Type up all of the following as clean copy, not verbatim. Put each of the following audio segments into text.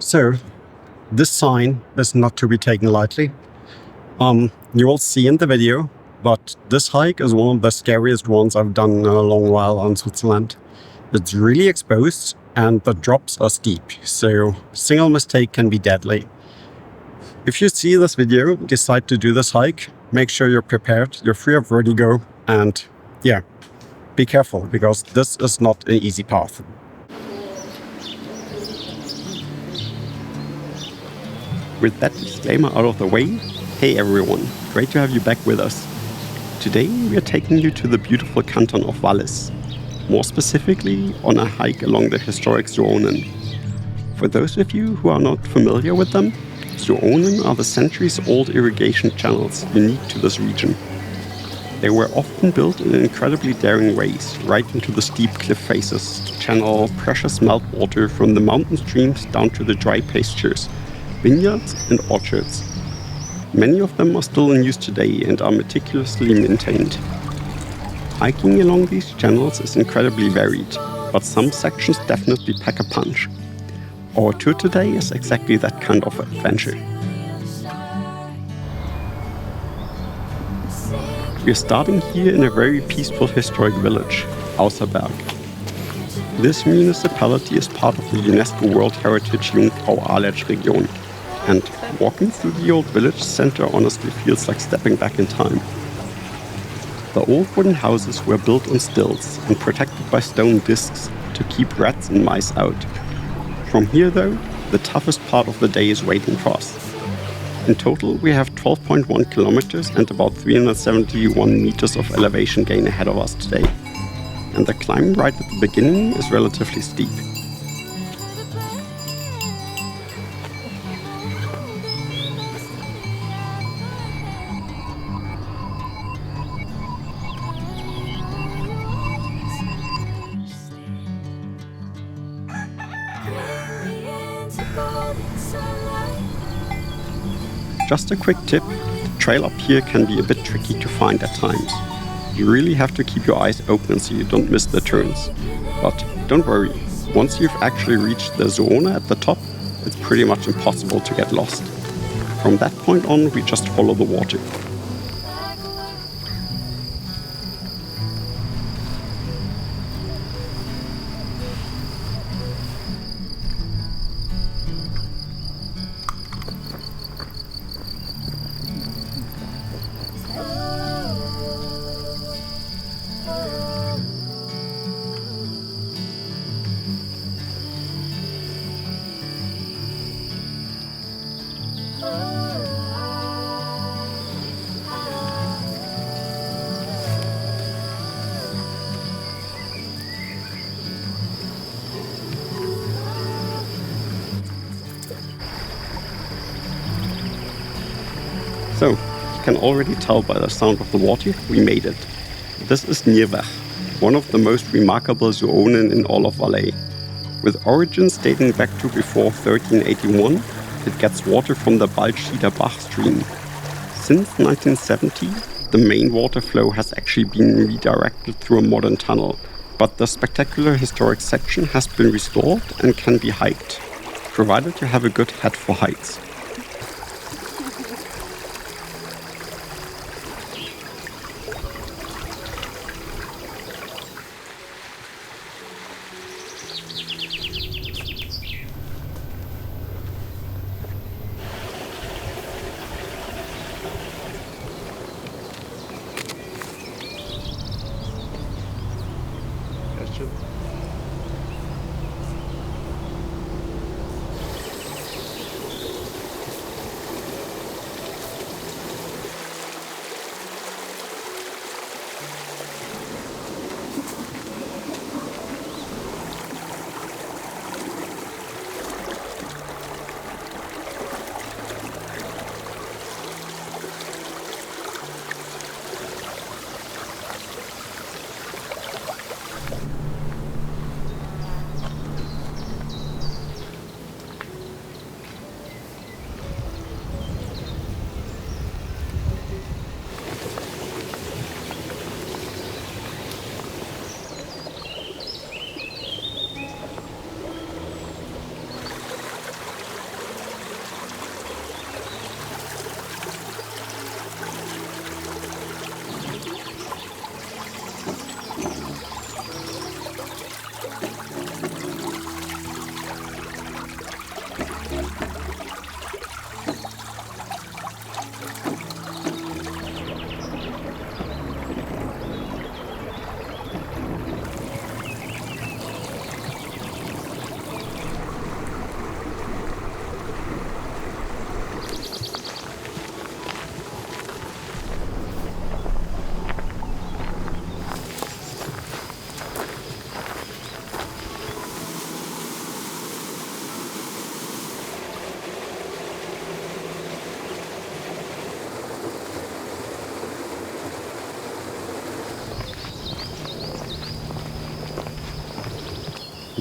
So, this sign is not to be taken lightly. You will see in the video, but this hike is one of the scariest ones I've done in a long while on Switzerland. It's really exposed and the drops are steep, so single mistake can be deadly. If you see this video, decide to do this hike, make sure you're prepared, you're free of vertigo, and yeah, be careful because this is not an easy path. With that disclaimer out of the way, hey everyone, great to have you back with us. Today we are taking you to the beautiful Canton of Valais, more specifically on a hike along the historic Suonen. For those of you who are not familiar with them, Suonen are the centuries-old irrigation channels unique to this region. They were often built in incredibly daring ways, right into the steep cliff faces to channel precious meltwater from the mountain streams down to the dry pastures, vineyards and orchards. Many of them are still in use today and are meticulously maintained. Hiking along these channels is incredibly varied, but some sections definitely pack a punch. Our tour today is exactly that kind of adventure. We are starting here in a very peaceful historic village, Ausserberg. This municipality is part of the UNESCO World Heritage Niwärch region, and walking through the old village center honestly feels like stepping back in time. The old wooden houses were built on stilts and protected by stone discs to keep rats and mice out. From here though, the toughest part of the day is waiting for us. In total we have 12.1 kilometers and about 371 meters of elevation gain ahead of us today. And the climb right at the beginning is relatively steep. Just a quick tip, the trail up here can be a bit tricky to find at times. You really have to keep your eyes open so you don't miss the turns. But don't worry, once you've actually reached the Suone at the top, it's pretty much impossible to get lost. From that point on, we just follow the water. So, you can already tell by the sound of the water, we made it. This is Niwärch, one of the most remarkable Suonen in all of Valais. With origins dating back to before 1381, it gets water from the Bach stream. Since 1970, the main water flow has actually been redirected through a modern tunnel, but the spectacular historic section has been restored and can be hiked, provided you have a good head for heights.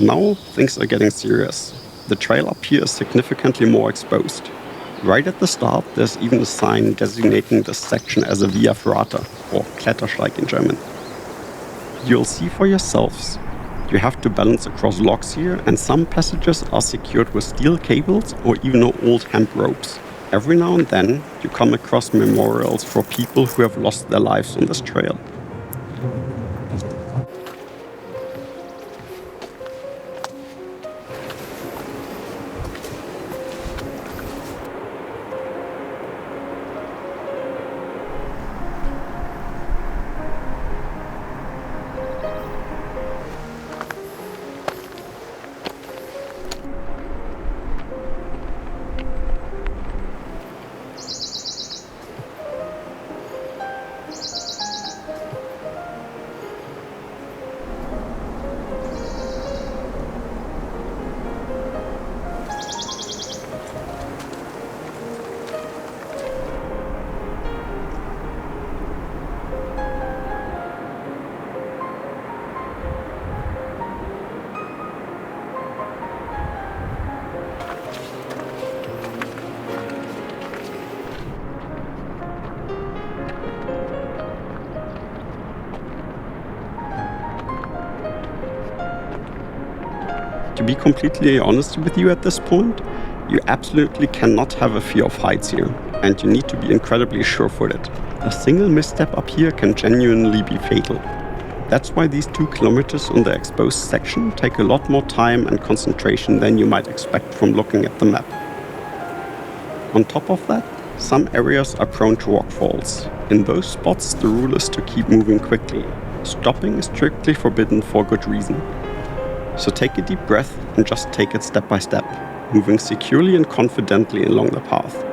Now things are getting serious. The trail up here is significantly more exposed. Right at the start, there's even a sign designating this section as a Via Ferrata, or Klettersteig in German. You'll see for yourselves. You have to balance across logs here, and some passages are secured with steel cables or even old hemp ropes. Every now and then, you come across memorials for people who have lost their lives on this trail. To be completely honest with you at this point, you absolutely cannot have a fear of heights here, and you need to be incredibly sure-footed. A single misstep up here can genuinely be fatal. That's why these 2 kilometers on the exposed section take a lot more time and concentration than you might expect from looking at the map. On top of that, some areas are prone to rockfalls. In those spots, the rule is to keep moving quickly. Stopping is strictly forbidden for good reason. So take a deep breath and just take it step by step, moving securely and confidently along the path.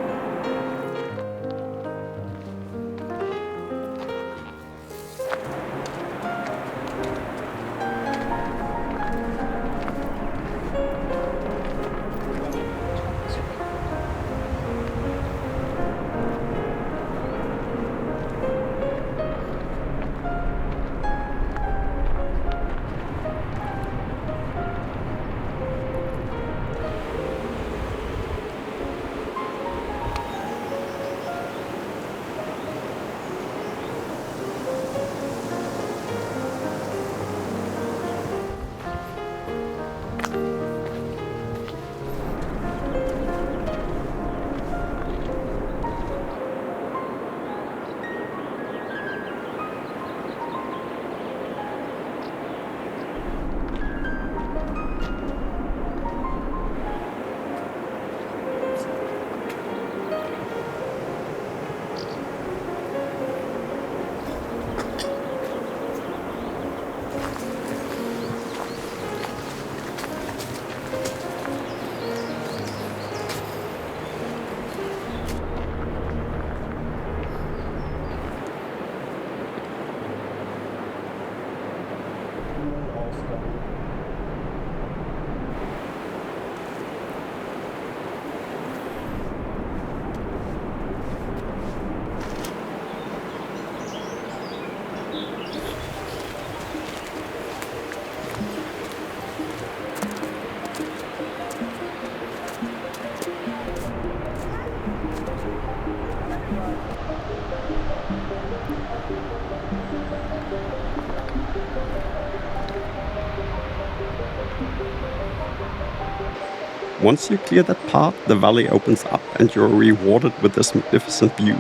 Once you clear that part, the valley opens up and you're rewarded with this magnificent view,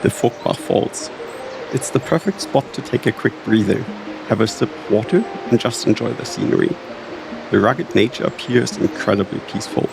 the Furggbach Falls. It's the perfect spot to take a quick breather, have a sip of water, and just enjoy the scenery. The rugged nature up here is incredibly peaceful.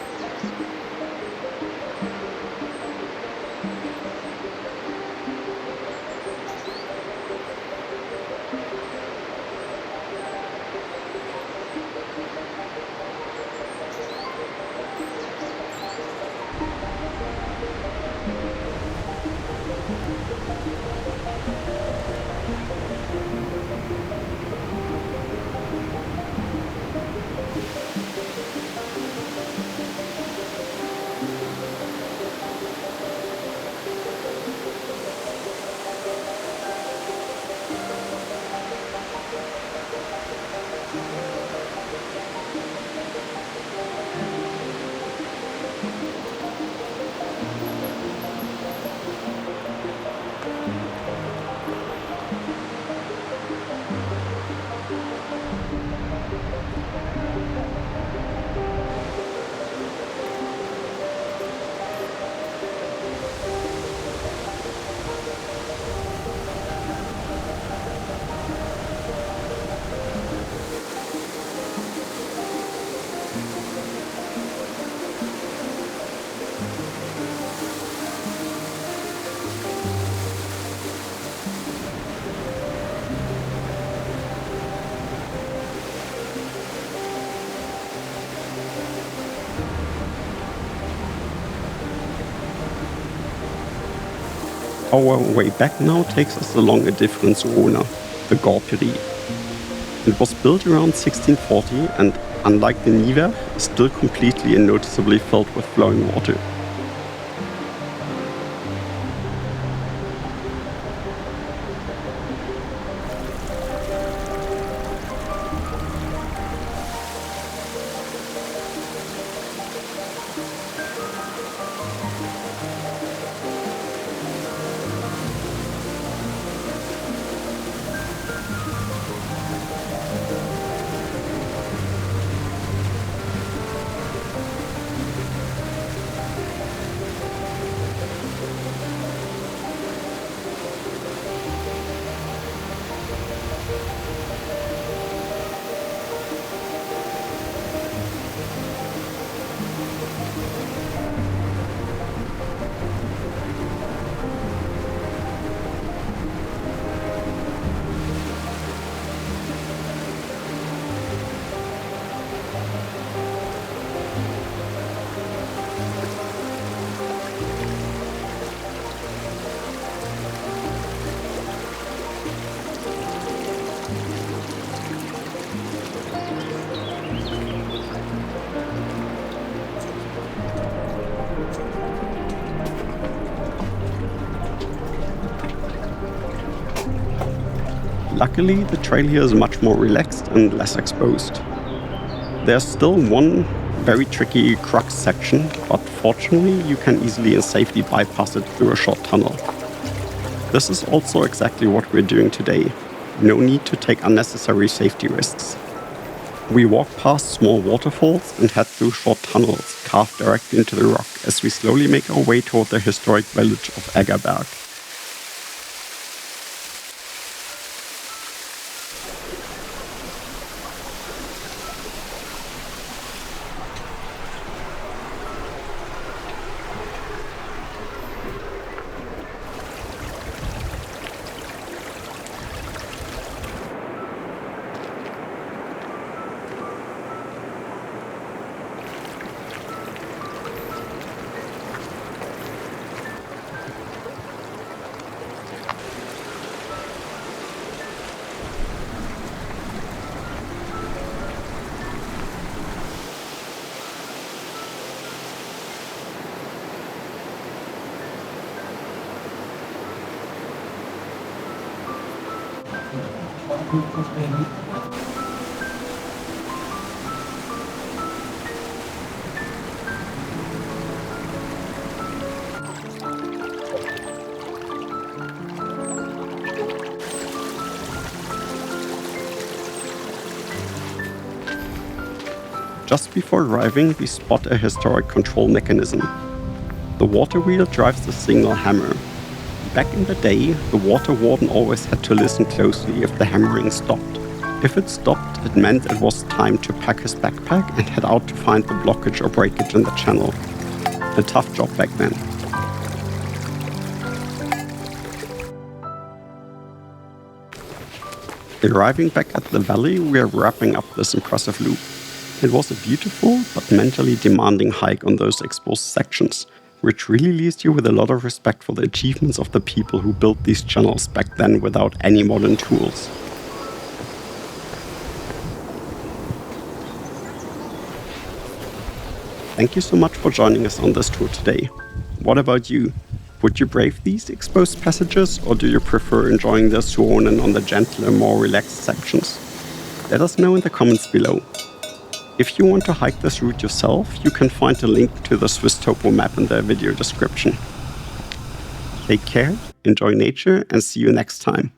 Our way back now takes us along a different Suone, the Gorperi. It was built around 1640 and, unlike the Niwärch, is still completely and noticeably filled with flowing water. Luckily, the trail here is much more relaxed and less exposed. There's still one very tricky Crux section, but fortunately you can easily and safely bypass it through a short tunnel. This is also exactly what we're doing today. No need to take unnecessary safety risks. We walk past small waterfalls and head through short tunnels carved directly into the rock as we slowly make our way toward the historic village of Eggerberg. Just before arriving, we spot a historic control mechanism. The Waterwheel drives the signal hammer. Back in the day, the water warden always had to listen closely if the hammering stopped. If it stopped, it meant it was time to pack his backpack and head out to find the blockage or breakage in the channel. A tough job back then. Arriving back at the valley, we are wrapping up this impressive loop. It was a beautiful but mentally demanding hike on those exposed sections, which really leaves you with a lot of respect for the achievements of the people who built these channels back then without any modern tools. Thank you so much for joining us on this tour today. What about you? Would you brave these exposed passages, or do you prefer enjoying the Suonen on the gentler, more relaxed sections? Let us know in the comments below. If you want to hike this route yourself, you can find a link to the Swiss topo map in the video description. Take care, enjoy nature, and see you next time.